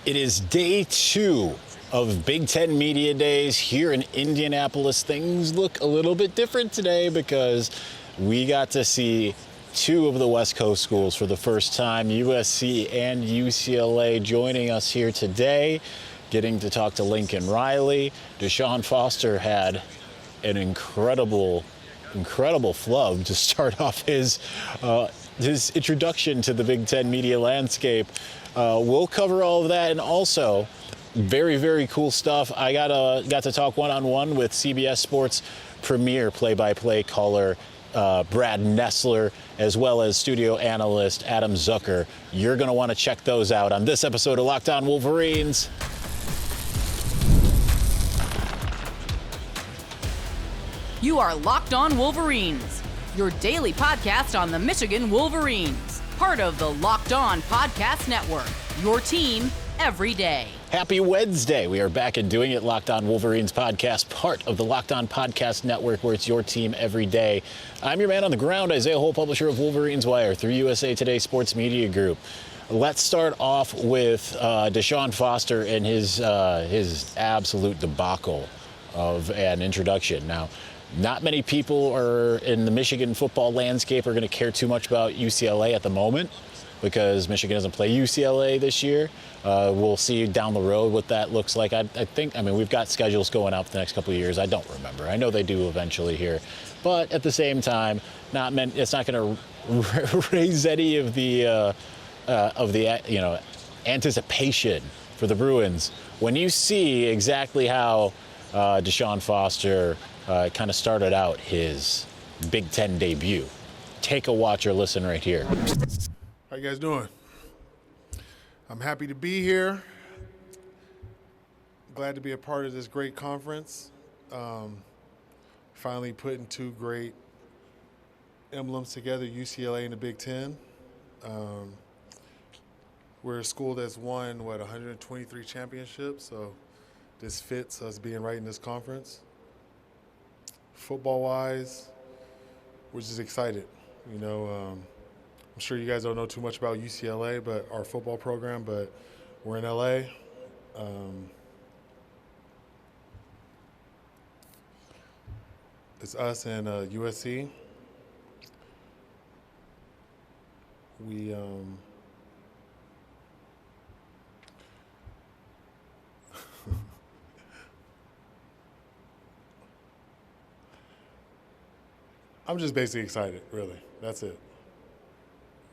It is day 2 of Big Ten Media Days here in Indianapolis. Things look a little bit different today because we got to see 2 of the West Coast schools for the first time, USC and UCLA, joining us here today, getting to talk to Lincoln Riley. DeShaun Foster had an incredible flub to start off his introduction to the Big Ten media landscape. We'll cover all of that, and also very, very cool stuff. I got to talk one-on-one with CBS Sports premier play-by-play caller Brad Nessler, as well as studio analyst Adam Zucker. You're going to want to check those out on this episode of Locked On Wolverines. You are Locked On Wolverines, your daily podcast on the Michigan Wolverines, part of the Locked On Podcast Network, your team every day. Happy Wednesday. We are back and doing it. Locked On Wolverines podcast, part of the Locked On Podcast Network, where it's your team every day. I'm your man on the ground, Isaiah Holt, publisher of Wolverines Wire through USA Today Sports Media Group. Let's start off with DeShaun Foster and his absolute debacle of an introduction. Now, not many people are in the Michigan football landscape are going to care too much about UCLA at the moment because Michigan doesn't play UCLA this year. We'll see down the road what that looks like. I mean, we've got schedules going out for the next couple of years. I don't remember. I know they do eventually here. But at the same time, it's not going to raise any of the anticipation for the Bruins when you see exactly how DeShaun Foster kind of started out his Big Ten debut. Take a watch or listen right here. How you guys doing? I'm happy to be here. Glad to be a part of this great conference. Finally putting 2 great emblems together, UCLA and the Big Ten. We're a school that's won, 123 championships, so this fits us being right in this conference. Football-wise, we're just excited. I'm sure you guys don't know too much about UCLA, but our football program, but we're in LA. It's us and USC. I'm just basically excited, really. That's it.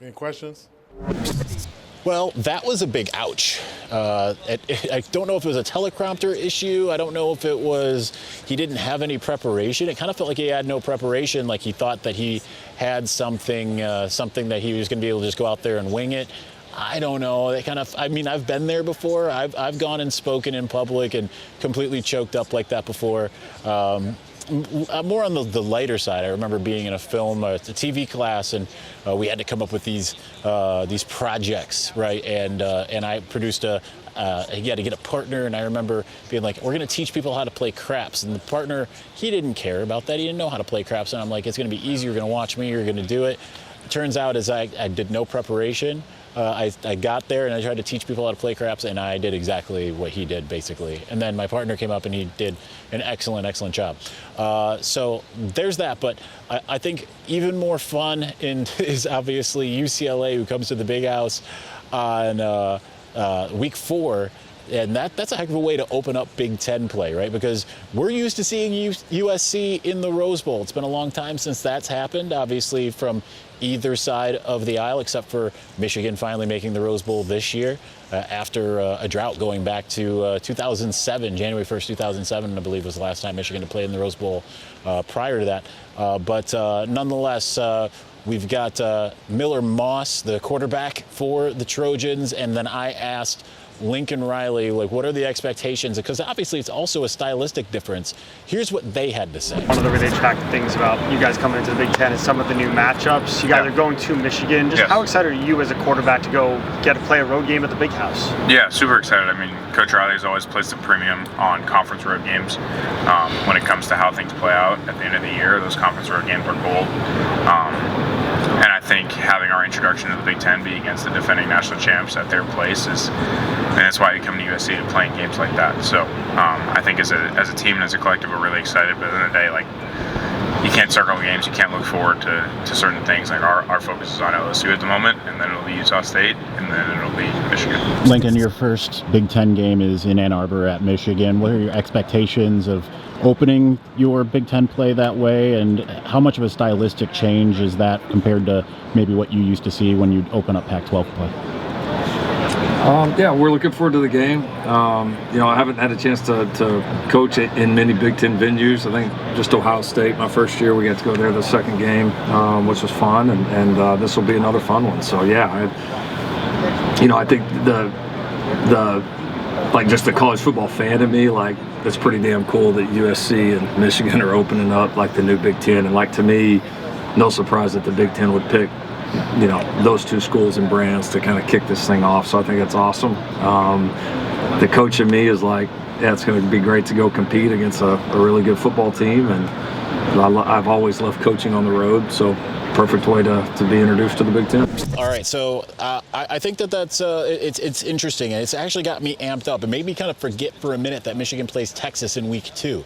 Any questions? Well, that was a big ouch. I don't know if it was a teleprompter issue. I don't know if it was he didn't have any preparation. It kind of felt like he had no preparation, like he thought that he had something that he was going to be able to just go out there and wing it. I don't know. I've been there before. I've gone and spoken in public and completely choked up like that before. More on the lighter side. I remember being in a TV class, and we had to come up with these projects, right? And I produced you had to get a partner, and I remember being like, we're going to teach people how to play craps. And the partner, he didn't care about that. He didn't know how to play craps. And I'm like, it's going to be easy. You're going to watch me. You're going to do it. It turns out I did no preparation. I got there and I tried to teach people how to play craps, and I did exactly what he did, basically. And then my partner came up and he did an excellent job. So there's that. But I think even more fun is obviously UCLA, who comes to the Big House on week 4. And that's a heck of a way to open up Big Ten play, right? Because we're used to seeing USC in the Rose Bowl. It's been a long time since that's happened, obviously, from either side of the aisle, except for Michigan finally making the Rose Bowl this year after a drought going back to 2007. January 1st, 2007, I believe, was the last time Michigan had played in the Rose Bowl prior to that. But nonetheless, we've got Miller Moss, the quarterback for the Trojans, and then I asked Lincoln Riley, what are the expectations? Because obviously it's also a stylistic difference. Here's what they had to say. One of the really attractive things about you guys coming into the Big Ten is some of the new matchups. You guys are going to Michigan. Just how excited are you as a quarterback to go get to play a road game at the Big House? Yeah, super excited. I mean, Coach Riley's always placed a premium on conference road games. When it comes to how things play out at the end of the year, those conference road games are gold. And I think having our introduction to the Big Ten be against the defending national champs at their place and that's why we come to USC to play in games like that. So I think as a team and as a collective, we're really excited. But at the end of the day, like, you can't circle games, you can't look forward to certain things. Like our focus is on LSU at the moment, and then it'll be Utah State, and then it'll be Michigan. Lincoln, your first Big Ten game is in Ann Arbor at Michigan. What are your expectations of opening your Big Ten play that way, and how much of a stylistic change is that compared to maybe what you used to see when you open up Pac-12 play? Yeah, we're looking forward to the game. I haven't had a chance to coach in many Big Ten venues. I think just Ohio State, my first year, we got to go there the second game, which was fun, and this will be another fun one. So yeah, I think just the college football fan in me, like, it's pretty damn cool that USC and Michigan are opening up like the new Big Ten, and like, to me, no surprise that the Big Ten would pick those two schools and brands to kind of kick this thing off. So I think it's awesome. The coach in me is like, yeah, it's going to be great to go compete against a really good football team, and I've always loved coaching on the road, so perfect way to be introduced to the Big Ten. All right, so I think that's it's interesting, and it's actually got me amped up. It made me kind of forget for a minute that Michigan plays Texas in week 2.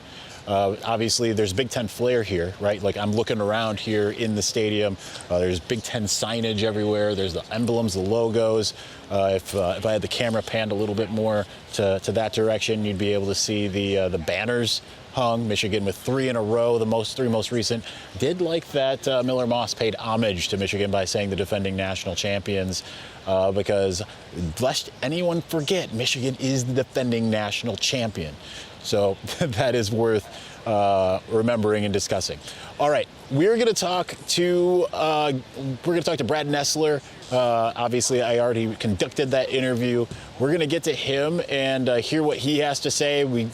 Obviously, there's Big Ten flair here, right? Like, I'm looking around here in the stadium. There's Big Ten signage everywhere. There's the emblems, the logos. If I had the camera panned a little bit more to that direction, you'd be able to see the banners hung. Michigan with 3 in a row, the three most recent. Did like that Miller Moss paid homage to Michigan by saying the defending national champions, because lest anyone forget, Michigan is the defending national champion. So that is worth remembering and discussing. All right, we're going to talk to Brad Nessler. Obviously, I already conducted that interview. We're going to get to him and hear what he has to say. We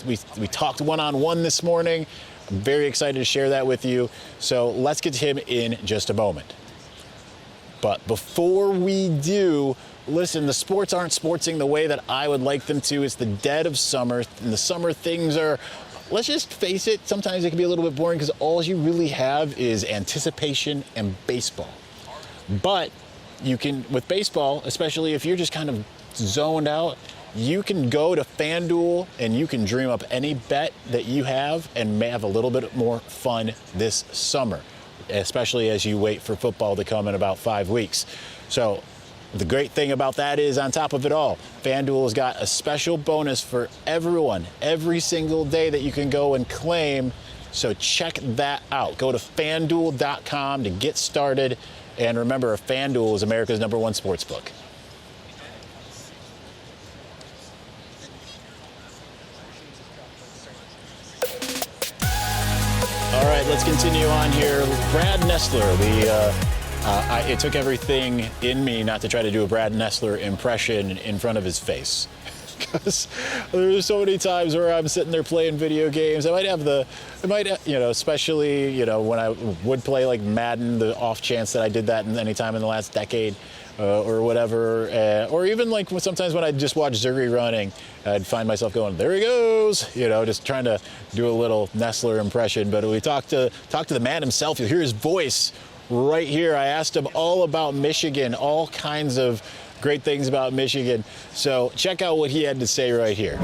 talked one-on-one this morning. I'm very excited to share that with you. So let's get to him in just a moment. But before we do, listen, the sports aren't sportsing the way that I would like them to. It's the dead of summer. In the summer, things are, let's just face it, sometimes it can be a little bit boring because all you really have is anticipation and baseball. But you can, with baseball, especially if you're just kind of zoned out, you can go to FanDuel and you can dream up any bet that you have and may have a little bit more fun this summer, especially as you wait for football to come in about 5 weeks. So the great thing about that is, on top of it all, FanDuel has got a special bonus for everyone every single day that you can go and claim. So check that out. Go to FanDuel.com to get started. And remember, FanDuel is America's #1 sportsbook. All right, let's continue on here. Brad Nessler, it took everything in me not to try to do a Brad Nessler impression in front of his face. Because there's so many times where I'm sitting there playing video games. Especially, when I would play like Madden, the off chance that I did that any time in the last decade or whatever. Or even like sometimes when I just watch Zuri running, I'd find myself going, there he goes, just trying to do a little Nessler impression. But we talk to the man himself. You'll hear his voice right here. I asked him all about Michigan, all kinds of great things about Michigan. So check out what he had to say right here.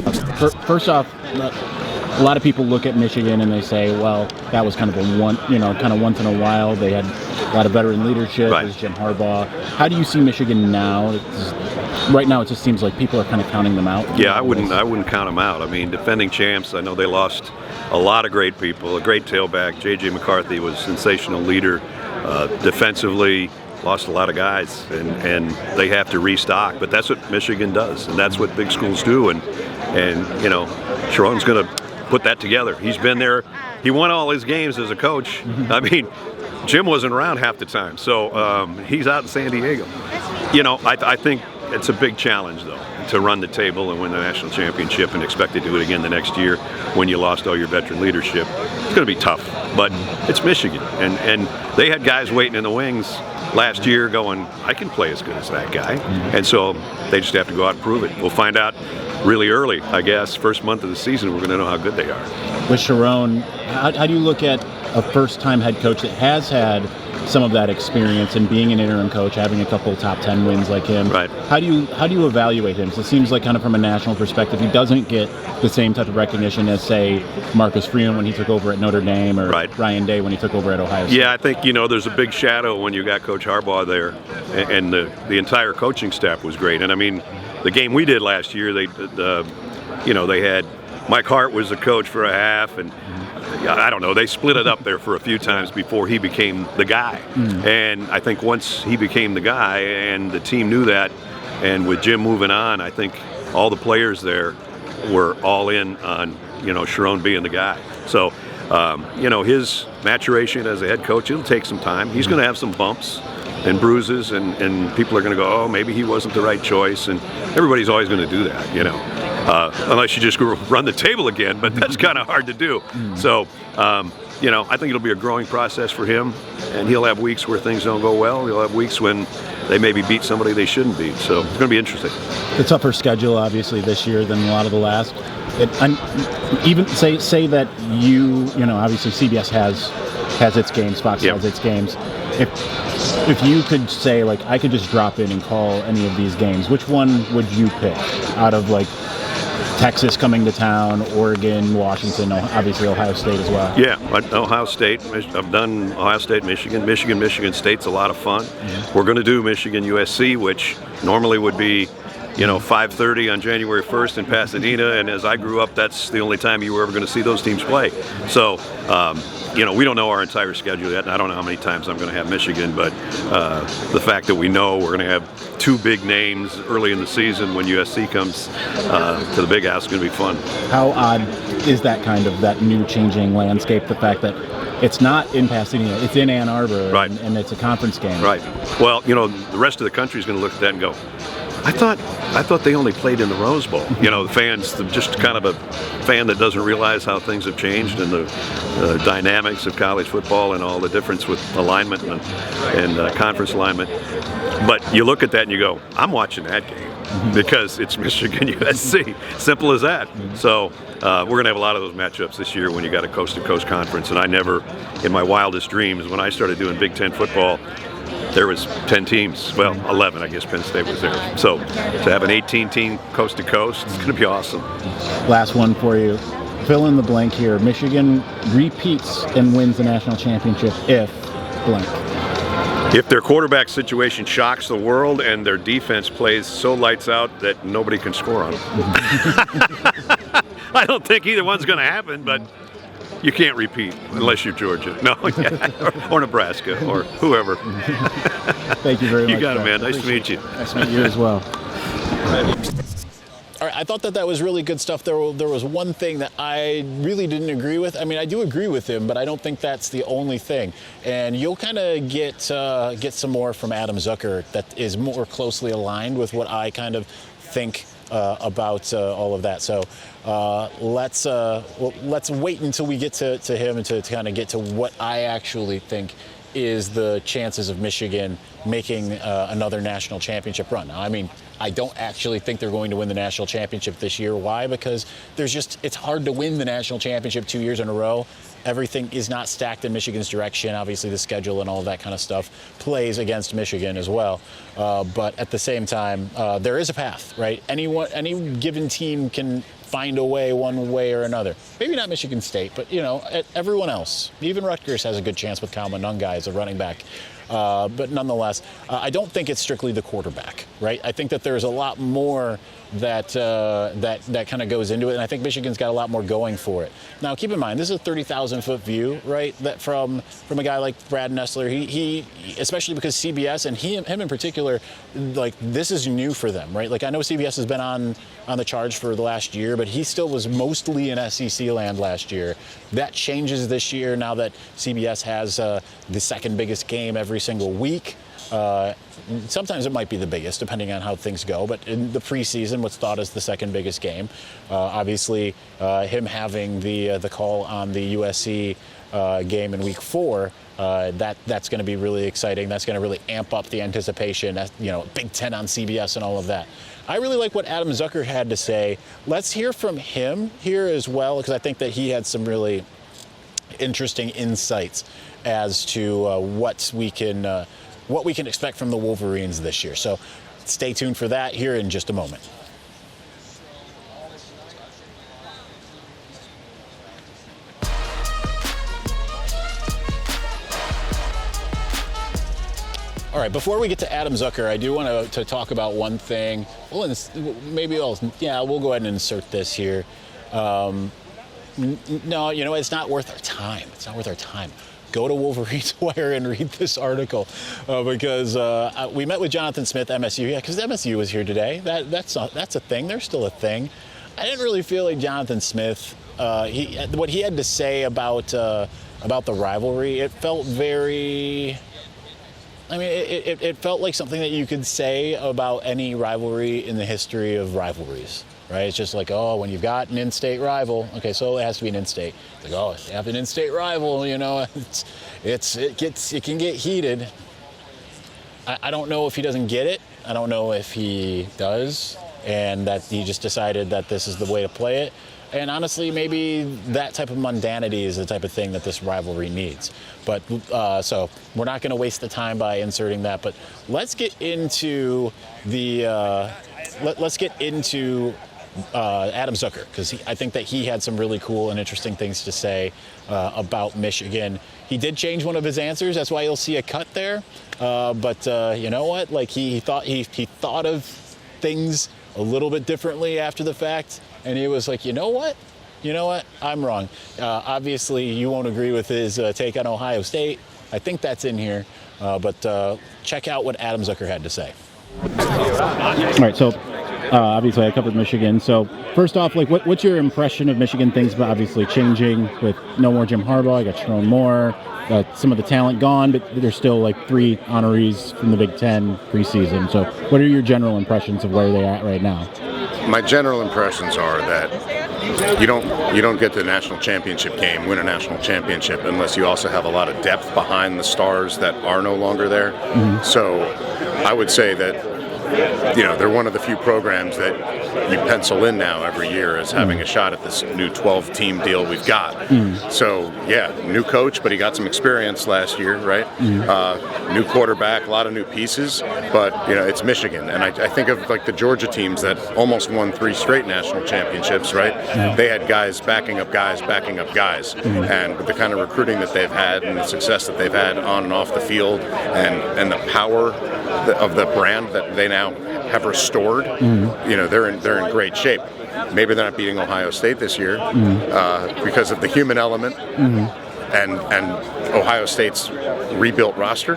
First off, a lot of people look at Michigan and they say, well, that was kind of once in a while. They had a lot of veteran leadership. Right. There's Jim Harbaugh. How do you see Michigan now? Right now, it just seems like people are kind of counting them out. Yeah, I wouldn't count them out. I mean, defending champs, I know they lost a lot of great people. A great tailback, J.J. McCarthy, was a sensational leader. Defensively, lost a lot of guys, and they have to restock. But that's what Michigan does, and that's what big schools do. And Sherrone's going to put that together. He's been there. He won all his games as a coach. I mean, Jim wasn't around half the time, so he's out in San Diego. I think it's a big challenge, though, to run the table and win the national championship and expect to do it again the next year when you lost all your veteran leadership. It's going to be tough, but it's Michigan, and they had guys waiting in the wings last year going, I can play as good as that guy. And so they just have to go out and prove it. We'll find out really early, I guess. First month of the season, we're going to know how good they are. With Sherrone, how do you look at a first-time head coach that has had some of that experience and being an interim coach, having a couple top 10 wins like him. Right. How do you evaluate him? So it seems like kind of from a national perspective, he doesn't get the same type of recognition as, say, Marcus Freeman when he took over at Notre Dame, or Ryan Day when he took over at Ohio State. Yeah, I think, there's a big shadow when you got Coach Harbaugh there, and the entire coaching staff was great. And I mean, the game we did last year, they had Mike Hart was the coach for a half, and I don't know, they split it up there for a few times before he became the guy. And I think once he became the guy and the team knew that, and with Jim moving on, I think all the players there were all in on, Sherrone being the guy. So, his maturation as a head coach, it'll take some time. He's going to have some bumps and bruises, and people are going to go, oh, maybe he wasn't the right choice, and everybody's always going to do that, unless you just run the table again, but that's kind of hard to do. So, I think it'll be a growing process for him, and he'll have weeks where things don't go well. He'll have weeks when they maybe beat somebody they shouldn't beat. So it's going to be interesting. The tougher schedule, obviously, this year than a lot of the last. Even say that obviously CBS has its games, Fox has its games. If you could say, like, I could just drop in and call any of these games, which one would you pick out of, like, Texas coming to town, Oregon, Washington, obviously Ohio State as well? Yeah, Ohio State. I've done Ohio State, Michigan State's a lot of fun. We're going to do Michigan USC, which normally would be 5:30 on January 1st in Pasadena, and as I grew up, that's the only time you were ever going to see those teams play. So, we don't know our entire schedule yet, and I don't know how many times I'm going to have Michigan, but the fact that we know we're going to have two big names early in the season when USC comes to the Big House is going to be fun. How odd is that new changing landscape, the fact that it's not in Pasadena, it's in Ann Arbor, right, and it's a conference game? Right. Well, the rest of the country is going to look at that and go, I thought they only played in the Rose Bowl. The fans, just kind of a fan that doesn't realize how things have changed and the dynamics of college football and all the difference with alignment and conference alignment. But you look at that and you go, I'm watching that game because it's Michigan USC. Simple as that. So we're going to have a lot of those matchups this year when you got a coast-to-coast conference. And I never, in my wildest dreams, when I started doing Big Ten football, there was 10 teams. Well, 11, I guess Penn State was there. So to have an 18-team coast-to-coast, it's going to be awesome. Last one for you. Fill in the blank here. Michigan repeats and wins the national championship if blank. If their quarterback situation shocks the world and their defense plays so lights out that nobody can score on them. I don't think either one's going to happen, but you can't repeat unless you're Georgia. No, or Nebraska, or whoever. Thank you very much. You got it, man. Nice to meet you. Nice to meet you as well. All right, I thought that was really good stuff. There was one thing that I really didn't agree with. I mean, I do agree with him, but I don't think that's the only thing. And you'll kind of get some more from Adam Zucker that is more closely aligned with what I kind of think about all of that. So let's wait until we get to him and to kind of get to what I actually think is the chances of Michigan making another national championship run. Now, I mean, I don't actually think they're going to win the national championship this year. Why? Because it's hard to win the national championship 2 years in a row. Everything is not stacked in Michigan's direction. Obviously, the schedule and all of that kind of stuff plays against Michigan as well. But at the same time, there is a path, right? Any given team can find a way one way or another. Maybe not Michigan State, but, everyone else. Even Rutgers has a good chance with Kyle Monunga as a running back. But nonetheless, I don't think it's strictly the quarterback, right? I think that there's a lot more that kind of goes into it, and I think Michigan's got a lot more going for it. Now, keep in mind, this is a 30,000-foot view, right? That from a guy like Brad Nessler, he especially because CBS and him in particular, like, this is new for them, right? Like, I know CBS has been on the charge for the last year, but he still was mostly in SEC land last year. That changes this year now that CBS has the second biggest game every single week. Sometimes it might be the biggest, depending on how things go. But in the preseason, what's thought as the second biggest game, obviously, him having the call on the USC game in Week 4, that's going to be really exciting. That's going to really amp up the anticipation. Big Ten on CBS and all of that. I really like what Adam Zucker had to say. Let's hear from him here as well, because I think that he had some really interesting insights as to what we can expect from the Wolverines this year. So stay tuned for that here in just a moment. All right, before we get to Adam Zucker, I do want to talk about one thing. We'll go ahead and insert this here. No, it's not worth our time. It's not worth our time. Go to Wolverines Wire and read this article because we met with Jonathan Smith, MSU. Yeah, because MSU was here today. That's a thing. They're still a thing. I didn't really feel like Jonathan Smith. What he had to say about the rivalry, it felt very. I mean, it felt like something that you could say about any rivalry in the history of rivalries, right? It's just like, oh, when you've got an in-state rival, okay, so it has to be an in-state. It's like, oh, you have an in-state rival, it can get heated. I don't know if he doesn't get it. I don't know if he does, and that he just decided that this is the way to play it. And honestly, maybe that type of mundanity is the type of thing that this rivalry needs. But so we're not going to waste the time by inserting that. But let's get into Adam Zucker, because I think that he had some really cool and interesting things to say about Michigan. He did change one of his answers. That's why you'll see a cut there. But you know what? Like he thought of things a little bit differently after the fact. And he was like, you know what? I'm wrong. Obviously, you won't agree with his take on Ohio State. I think that's in here. But check out what Adam Zucker had to say. All right, so obviously I covered Michigan. So first off, like, what's your impression of Michigan? Things obviously changing with no more Jim Harbaugh. I got Sherrone Moore. Some of the talent gone, but there's still like 3 honorees from the Big Ten preseason. So what are your general impressions of where they're at right now? My general impressions are that you don't get to the national championship game, win a national championship, unless you also have a lot of depth behind the stars that are no longer there. Mm-hmm. So I would say that they're one of the few programs that you pencil in now every year as having a shot at this new 12-team deal we've got. So, yeah, new coach, but he got some experience last year, right? New quarterback, a lot of new pieces, but, it's Michigan. And I think of, like, the Georgia teams that almost won 3 straight national championships, right? They had guys backing up guys. And with the kind of recruiting that they've had and the success that they've had on and off the field and the power of the brand that they now have restored, they're in great shape. Maybe they're not beating Ohio State this year because of the human element and Ohio State's rebuilt roster.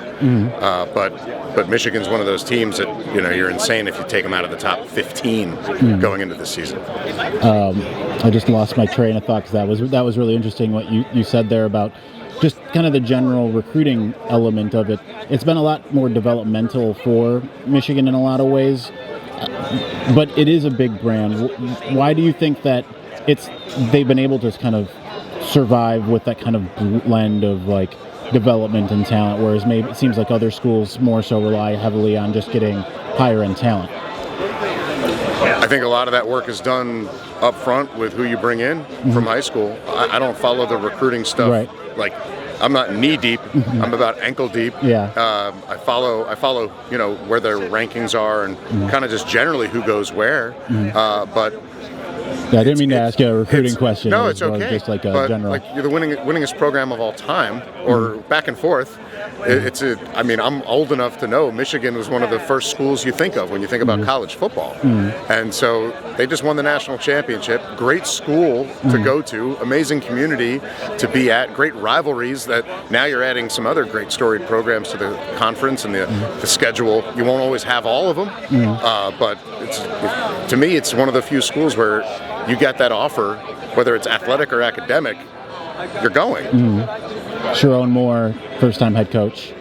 But Michigan's one of those teams that you're insane if you take them out of the top 15 going into the season. I just lost my train of thought because that was really interesting what you said there about just kind of the general recruiting element of it. It's been a lot more developmental for Michigan in a lot of ways, but it is a big brand. Why do you think that they've been able to kind of survive with that kind of blend of like development and talent, whereas maybe it seems like other schools more so rely heavily on just getting higher end talent? I think a lot of that work is done up front with who you bring in from high school. I don't follow the recruiting stuff. Right. Like, I'm not knee deep. I'm about ankle deep. Yeah. I follow. Where their rankings are and kind of just generally who goes where. But I didn't mean to ask you a recruiting question. No, it's okay. Just like a general. Like you're the winningest program of all time, or back and forth. I'm old enough to know Michigan was one of the first schools you think of when you think about college football. And so they just won the national championship. Great school to go to, amazing community to be at, great rivalries that now you're adding some other great storied programs to the conference and the schedule. You won't always have all of them, but to me, it's one of the few schools where you get that offer, whether it's athletic or academic, you're going. Sherrone Moore, first-time head coach.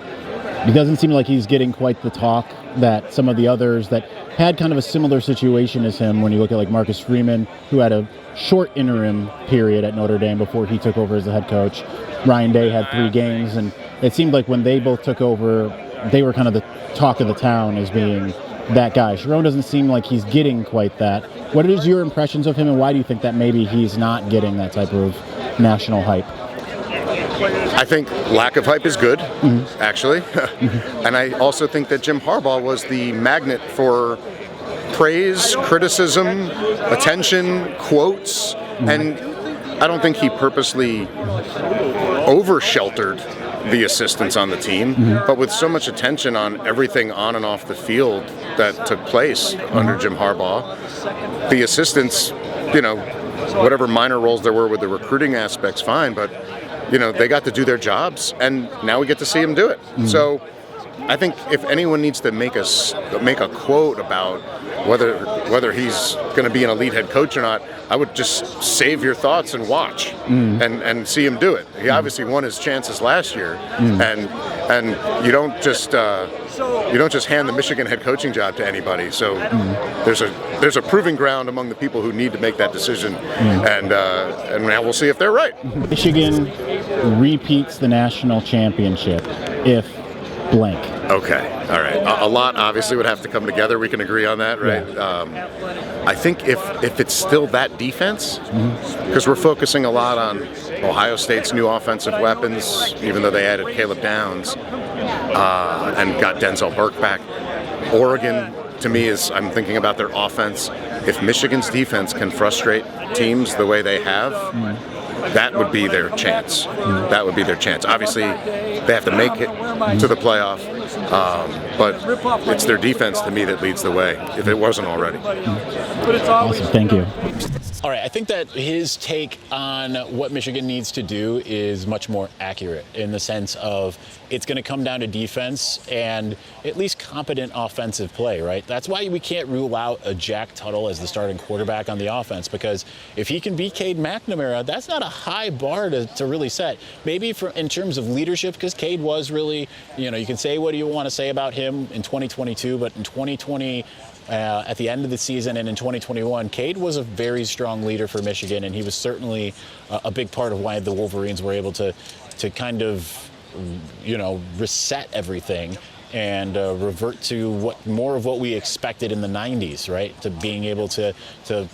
It doesn't seem like he's getting quite the talk that some of the others that had kind of a similar situation as him when you look at like Marcus Freeman, who had a short interim period at Notre Dame before he took over as the head coach. Ryan Day had 3 games, and it seemed like when they both took over, they were kind of the talk of the town as being that guy. Sherrone doesn't seem like he's getting quite that. What is your impressions of him, and why do you think that maybe he's not getting that type of national hype? I think lack of hype is good, actually. And I also think that Jim Harbaugh was the magnet for praise, criticism, attention, quotes, and I don't think he purposely over-sheltered the assistants on the team, but with so much attention on everything on and off the field that took place under Jim Harbaugh, the assistants, whatever minor roles there were with the recruiting aspects, fine, but they got to do their jobs, and now we get to see them do it. So I think if anyone needs to make a quote about whether he's going to be an elite head coach or not, I would just save your thoughts and watch and see him do it. He obviously won his chances last year, and you don't just hand the Michigan head coaching job to anybody. So there's a proving ground among the people who need to make that decision, and now we'll see if they're right. Michigan repeats the national championship if blank. Okay, all right. A lot obviously would have to come together. We can agree on that, right? Yeah. I think if it's still that defense, because we're focusing a lot on Ohio State's new offensive weapons, even though they added Caleb Downs and got Denzel Burke back. Oregon, to me, I'm thinking about their offense. If Michigan's defense can frustrate teams the way they have, that would be their chance. That would be their chance. Obviously, they have to make it to the playoff, but it's their defense, to me, that leads the way, if it wasn't already. Awesome. Thank you. All right, I think that his take on what Michigan needs to do is much more accurate in the sense of it's going to come down to defense and at least competent offensive play, right? That's why we can't rule out a Jack Tuttle as the starting quarterback on the offense, because if he can beat Cade McNamara, that's not a high bar to really set. Maybe in terms of leadership, because Cade was really, you can say what you want to say about him in 2022, but in 2020, at the end of the season and in 2021, Cade was a very strong leader for Michigan, and he was certainly a big part of why the Wolverines were able to kind of, reset everything and revert to more of what we expected in the 90s, right? To being able to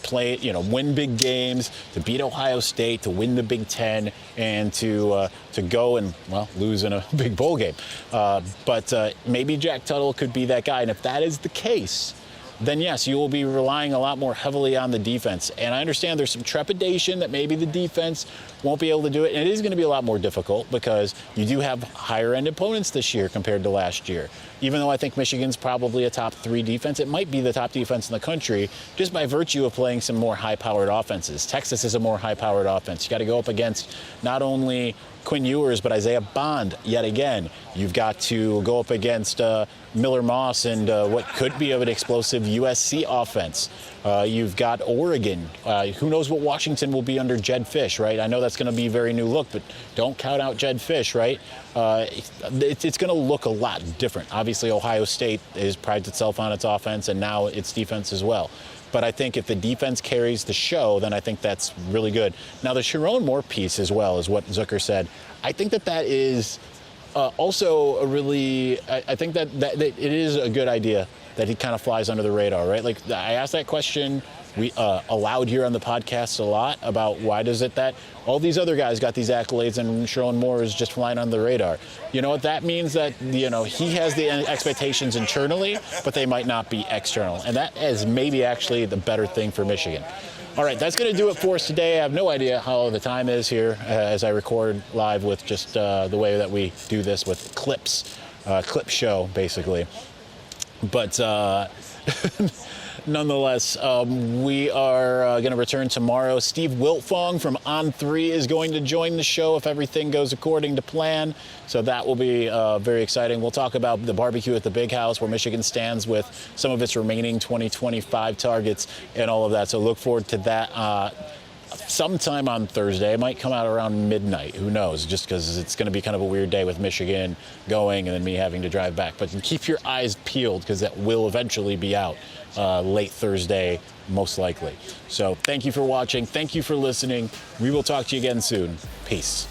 play, win big games, to beat Ohio State, to win the Big Ten, and to go and, lose in a big bowl game. But maybe Jack Tuttle could be that guy, and if that is the case, then yes, you will be relying a lot more heavily on the defense. And I understand there's some trepidation that maybe the defense won't be able to do it. And it is going to be a lot more difficult because you do have higher end opponents this year compared to last year. Even though I think Michigan's probably a top 3 defense, it might be the top defense in the country just by virtue of playing some more high-powered offenses. Texas is a more high-powered offense. You got to go up against not only Quinn Ewers, but Isaiah Bond yet again. You've got to go up against Miller Moss and what could be of an explosive USC offense. You've got Oregon. Who knows what Washington will be under Jed Fish, right? I know that's going to be a very new look, but don't count out Jed Fish, right? It's going to look a lot different. Obviously, Ohio State prides itself on its offense and now its defense as well. But I think if the defense carries the show, then I think that's really good. Now, the Sherrone Moore piece as well is what Zucker said. I think that is also a really, I think that it is a good idea that he kind of flies under the radar, right? Like, I asked that question we aloud here on the podcast a lot about why does it that all these other guys got these accolades and Sherrone Moore is just flying on the radar. You know what that means? That, he has the expectations internally, but they might not be external. And that is maybe actually the better thing for Michigan. All right, that's going to do it for us today. I have no idea how the time is here as I record live with just the way that we do this with clips, clip show, basically. But nonetheless, we are going to return tomorrow. Steve Wiltfong from On3 is going to join the show if everything goes according to plan. So that will be very exciting. We'll talk about the barbecue at the Big House, where Michigan stands with some of its remaining 2025 targets and all of that. So look forward to that sometime on Thursday. It might come out around midnight. Who knows? Just because it's going to be kind of a weird day with Michigan going and then me having to drive back. But keep your eyes peeled because that will eventually be out late Thursday, most likely. So thank you for watching. Thank you for listening. We will talk to you again soon. Peace.